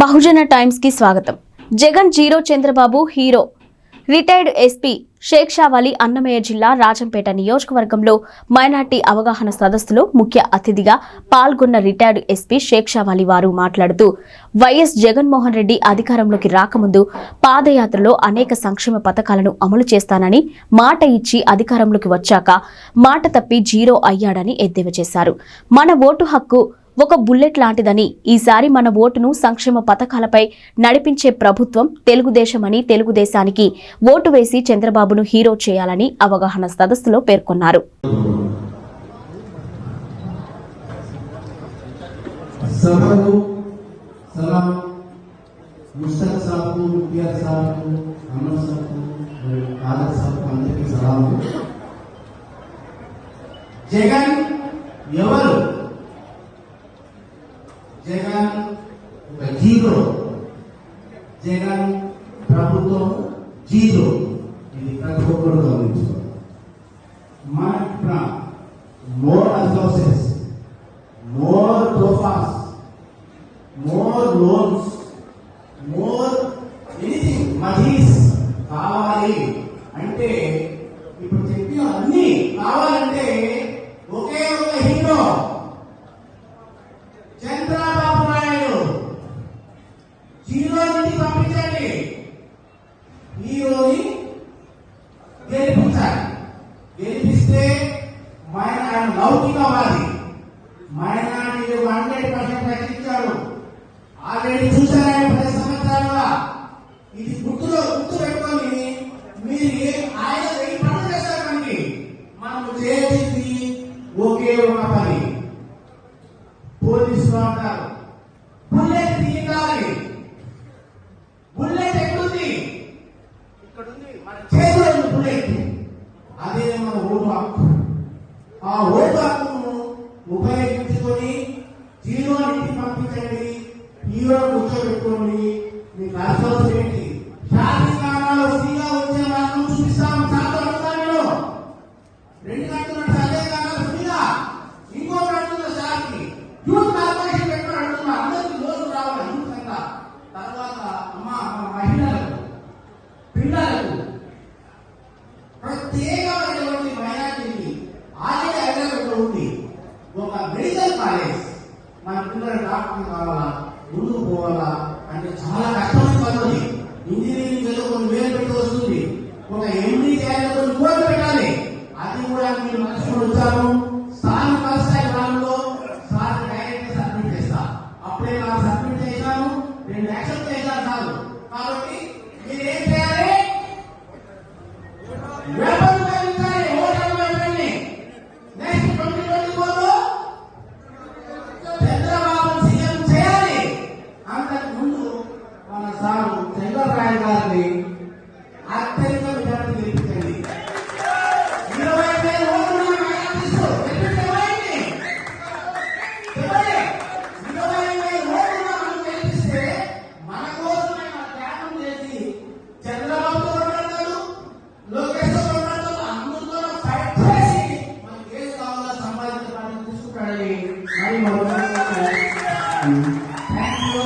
బహుజన Times కి స్వాగతం. Jagan zero, Chandrababu hero. Retired SP Shaik Shavali Annamayya జిల్లా రాజంపేట నియోజకవర్గంలో మైనార్టీ అవగాహన సదస్సులో ముఖ్య అతిథిగా పాల్గొన్న రిటైర్డ్ ఎస్పీ షేక్ షావాలి వారు మాట్లాడుతూ వైఎస్ జగన్మోహన్ రెడ్డి అధికారంలోకి రాకముందు పాదయాత్రలో అనేక సంక్షేమ పథకాలను అమలు చేస్తానని మాట ఇచ్చి అధికారంలోకి వచ్చాక మాట తప్పి జీరో అయ్యాడని ఎద్దేవా చేశారు. మన ఓటు హక్కు ఒక బుల్లెట్ లాంటిదని, ఈసారి మన ఓటును సంక్షేమ పథకాలపై నడిపించే ప్రభుత్వం తెలుగుదేశమని, తెలుగుదేశానికి ఓటు వేసి చంద్రబాబును హీరో చేయాలని అవగాహన సదస్సులో పేర్కొన్నారు. జగన్ ఎవరు? జగన్ ఒక జీరో. జగన్ ప్రభుత్వం జీరో. ఇది ప్రతి ఒక్కరు గమనించుకోవాలి. మన మోర్ రిసోర్సెస్, మోర్ తోఫాస్, మోర్ లోన్స్, మోర్ ఎనీథింగ్ మదీస్ కావాలి అంటే, ఇప్పుడు చెప్పిన అన్ని కావాలంటే ఒకే ఒక హీరో చంద్రబాబు నాయుడు. జీరో నుండి పంపించండి, హీరోని గెలిపించాలి. గెలిపిస్తే ఆయన లౌకికవాది, మైనారిటీ 100% రక్షించాడు. ఆల్రెడీ చూశారు 10 సంవత్సరాలుగా. ఇది గుర్తు పెట్టుకొని మీరు ఆయన 1000 పనులు చేశారు. మనకి మనము చేసింది ఒకే ఒక పని. పోలీసులు అంటారు బుల్లెట్ తీయాలి. బుల్లెట్ ఎక్కడుంది? ఇక్కడ ఉంది, మన చేతిలో ఉంది బుల్లెట్. అదే మన ఓటు హక్కు. ఆ ఓటు హక్కును ఉపయోగించుకొని జీరో నుంచి పంపించండి, హీరో కూర్చోబెట్టుకోండి. మీకు అర్థం ఏంటి? శాంతి స్థానాలు ఫ్రీగా వచ్చే వాళ్ళను చూపిస్తాం. చాలా అడుగుతాను, 2 గంటల అదే కాలం ఫ్రీగా, ఇంకో గంటల శాంతి యూత్ కార్పొరేషన్ పెట్టుకుని అడుగుతున్నా. అందరికి లోన్ రావాలి యూత్ అంతా. తర్వాత మహిళలకు, పిల్లలకు ప్రత్యేకమైనటువంటి మైనారిటీకి ఆల్రెడీ హైదరాబాద్ ఉంది ఒక మెడికల్ కాలేజ్. మన పిల్లలు డాక్టర్ కావాలా, ముందుకు పోవాలా అంటే చాలా కష్టమైన పద్ధతి. ఇంజనీరింగ్ చదువుకొని వేలు పెట్టి వస్తుంది. ఒక ఎండీ చేయాలని కోట్లు పెట్టాలి. అది కూడా మీరు మనసులో వచ్చాము. స్థానిక వ్యవసాయ గ్రామంలో సార్ డైరెక్ట్ సబ్మిట్ చేస్తా. అప్పుడే నాకు సబ్మిట్ చేశాను, 2 యాక్సెప్ట్ చేశాను సార్. కాబట్టి మీరు ఏం చేయాలి? నెక్స్ట్ 2024 చంద్రబాబు సీఎం చేయాలి. అంతకు ముందు మన సారు చంద్రబాబు గారిని అత్యధిక విధానం గెలిపించండి. 20,000 ఓట్లు గెలిపిస్తే మన కోసం త్యాగం చేసి చంద్రబాబుతో మాట్లాడతాడు, లోకేష్తో మాట్లాడతాడు, అందరితో ఫైట్ చేసి మనకి ఏం కావాలో సంపాదించడానికి తీసుకుంటాడని మరి థ్యాంక్ యూ.